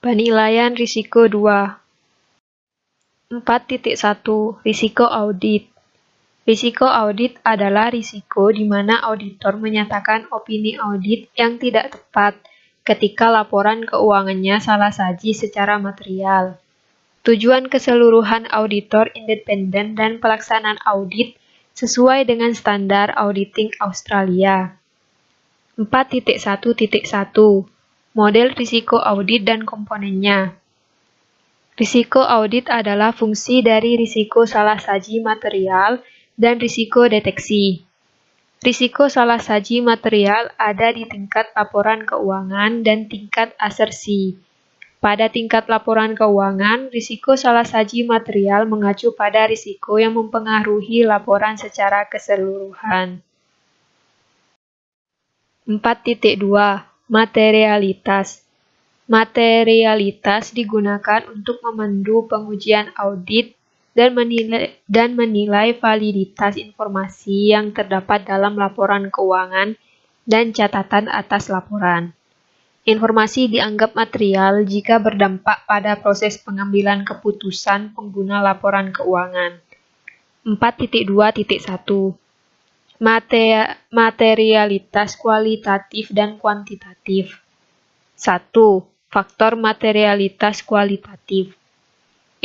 Penilaian risiko 2. 4.1 Risiko audit. Risiko audit adalah risiko di mana auditor menyatakan opini audit yang tidak tepat ketika laporan keuangannya salah saji secara material. Tujuan keseluruhan auditor independen dan pelaksanaan audit sesuai dengan standar auditing Australia. 4.1.1 Model risiko audit dan komponennya. Risiko audit adalah fungsi dari risiko salah saji material dan risiko deteksi. Risiko salah saji material ada di tingkat laporan keuangan dan tingkat asersi. Pada tingkat laporan keuangan, risiko salah saji material mengacu pada risiko yang mempengaruhi laporan secara keseluruhan. 4.2 Materialitas. Materialitas digunakan untuk memandu pengujian audit dan menilai validitas informasi yang terdapat dalam laporan keuangan dan catatan atas laporan. Informasi dianggap material jika berdampak pada proses pengambilan keputusan pengguna laporan keuangan. 4.2.1 Materialitas kualitatif dan kuantitatif. 1. Faktor materialitas kualitatif.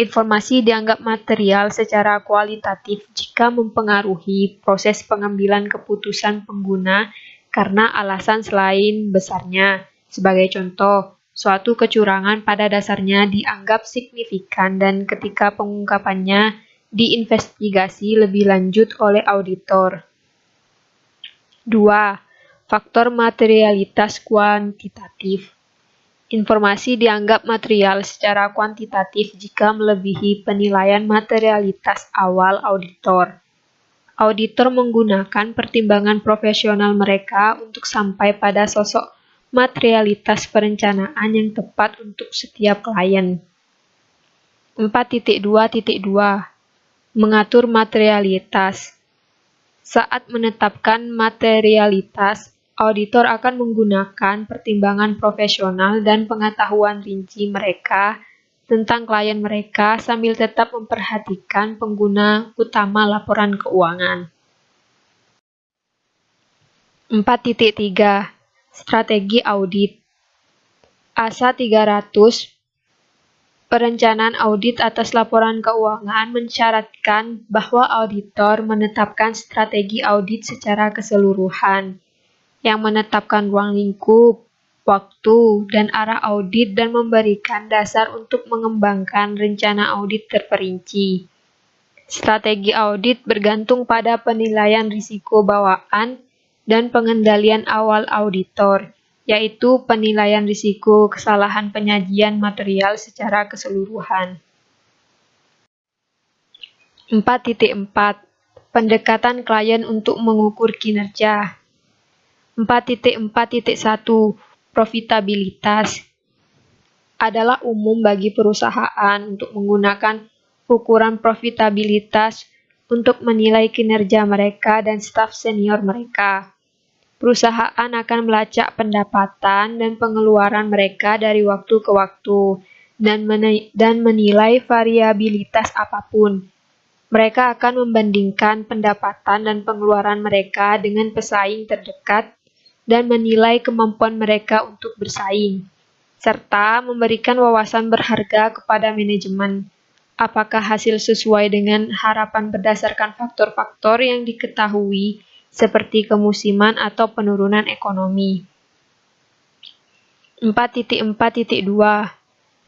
Informasi dianggap material secara kualitatif jika mempengaruhi proses pengambilan keputusan pengguna karena alasan selain besarnya. Sebagai contoh, suatu kecurangan pada dasarnya dianggap signifikan dan ketika pengungkapannya diinvestigasi lebih lanjut oleh auditor. 2. Faktor materialitas kuantitatif. Informasi dianggap material secara kuantitatif jika melebihi penilaian materialitas awal auditor. Auditor menggunakan pertimbangan profesional mereka untuk sampai pada sosok materialitas perencanaan yang tepat untuk setiap klien. 4.2.2 Mengatur materialitas. Saat menetapkan materialitas, auditor akan menggunakan pertimbangan profesional dan pengetahuan rinci mereka tentang klien mereka sambil tetap memperhatikan pengguna utama laporan keuangan. 4.3 Strategi audit. ASA 300 Perencanaan audit atas laporan keuangan mensyaratkan bahwa auditor menetapkan strategi audit secara keseluruhan, yang menetapkan ruang lingkup, waktu, dan arah audit dan memberikan dasar untuk mengembangkan rencana audit terperinci. Strategi audit bergantung pada penilaian risiko bawaan dan pengendalian awal auditor, yaitu penilaian risiko kesalahan penyajian material secara keseluruhan. 4.4 Pendekatan klien untuk mengukur kinerja. 4.4.1 Profitabilitas adalah umum bagi perusahaan untuk menggunakan ukuran profitabilitas untuk menilai kinerja mereka dan staf senior mereka. Perusahaan akan melacak pendapatan dan pengeluaran mereka dari waktu ke waktu dan menilai variabilitas apapun. Mereka akan membandingkan pendapatan dan pengeluaran mereka dengan pesaing terdekat dan menilai kemampuan mereka untuk bersaing, serta memberikan wawasan berharga kepada manajemen. Apakah hasil sesuai dengan harapan berdasarkan faktor-faktor yang diketahui seperti kemusiman atau penurunan ekonomi. 4.4.2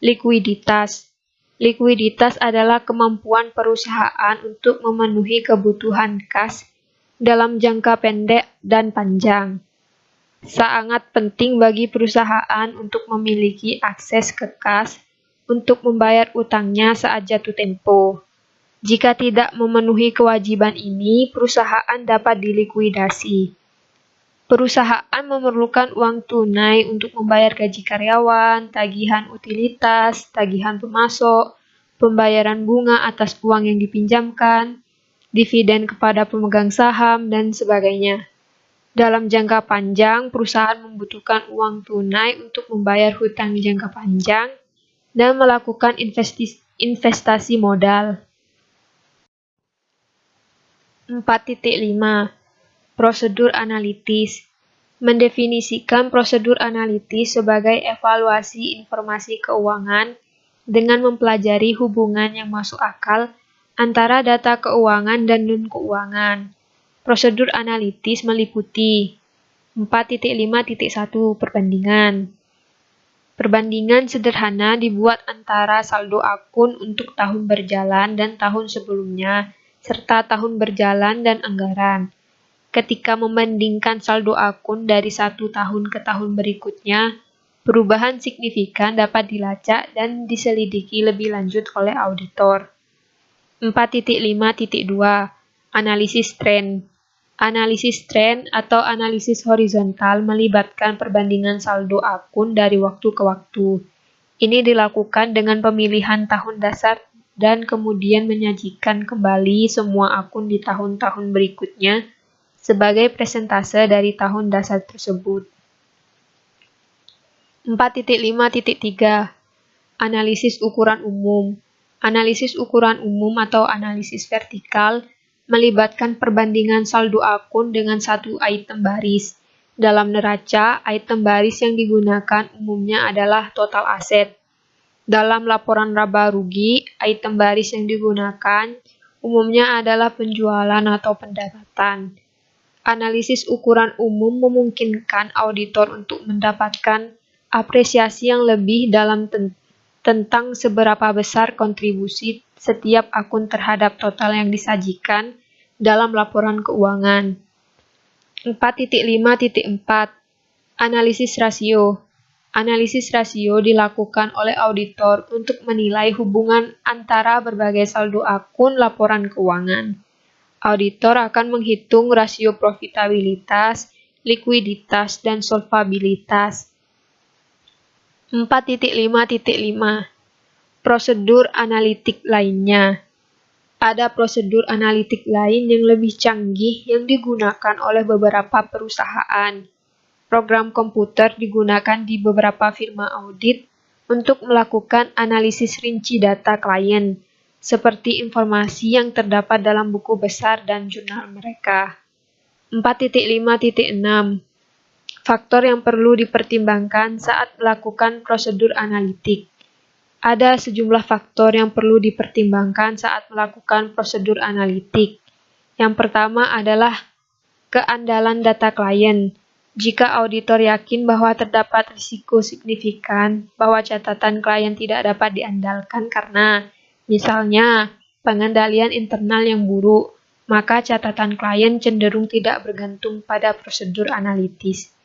Likuiditas. Likuiditas adalah kemampuan perusahaan untuk memenuhi kebutuhan kas dalam jangka pendek dan panjang. Sangat penting bagi perusahaan untuk memiliki akses ke kas untuk membayar utangnya saat jatuh tempo. Jika tidak memenuhi kewajiban ini, perusahaan dapat dilikuidasi. Perusahaan memerlukan uang tunai untuk membayar gaji karyawan, tagihan utilitas, tagihan pemasok, pembayaran bunga atas uang yang dipinjamkan, dividen kepada pemegang saham, dan sebagainya. Dalam jangka panjang, perusahaan membutuhkan uang tunai untuk membayar hutang jangka panjang dan melakukan investasi modal. 4.5 Prosedur analitis. Mendefinisikan prosedur analitis sebagai evaluasi informasi keuangan dengan mempelajari hubungan yang masuk akal antara data keuangan dan non-keuangan. Prosedur analitis meliputi 4.5.1 Perbandingan. Perbandingan sederhana dibuat antara saldo akun untuk tahun berjalan dan tahun sebelumnya, serta tahun berjalan dan anggaran. Ketika membandingkan saldo akun dari satu tahun ke tahun berikutnya, perubahan signifikan dapat dilacak dan diselidiki lebih lanjut oleh auditor. 4.5.2 Analisis tren. Analisis tren atau analisis horizontal melibatkan perbandingan saldo akun dari waktu ke waktu. Ini dilakukan dengan pemilihan tahun dasar dan kemudian menyajikan kembali semua akun di tahun-tahun berikutnya sebagai presentase dari tahun dasar tersebut. 4.5.3 Analisis ukuran umum. Analisis ukuran umum atau analisis vertikal melibatkan perbandingan saldo akun dengan satu item baris. Dalam neraca, item baris yang digunakan umumnya adalah total aset. Dalam laporan laba rugi, item baris yang digunakan umumnya adalah penjualan atau pendapatan. Analisis ukuran umum memungkinkan auditor untuk mendapatkan apresiasi yang lebih dalam tentang seberapa besar kontribusi setiap akun terhadap total yang disajikan dalam laporan keuangan. 4.5.4 Analisis rasio. Analisis rasio dilakukan oleh auditor untuk menilai hubungan antara berbagai saldo akun laporan keuangan. Auditor akan menghitung rasio profitabilitas, likuiditas, dan solvabilitas. 4.5.5 Prosedur analitik lainnya. Ada prosedur analitik lain yang lebih canggih yang digunakan oleh beberapa perusahaan. Program komputer digunakan di beberapa firma audit untuk melakukan analisis rinci data klien, seperti informasi yang terdapat dalam buku besar dan jurnal mereka. 4.5.6 Faktor yang perlu dipertimbangkan saat melakukan prosedur analitik. Ada sejumlah faktor yang perlu dipertimbangkan saat melakukan prosedur analitik. Yang pertama adalah keandalan data klien. Jika auditor yakin bahwa terdapat risiko signifikan bahwa catatan klien tidak dapat diandalkan karena, misalnya, pengendalian internal yang buruk, maka catatan klien cenderung tidak bergantung pada prosedur analitis.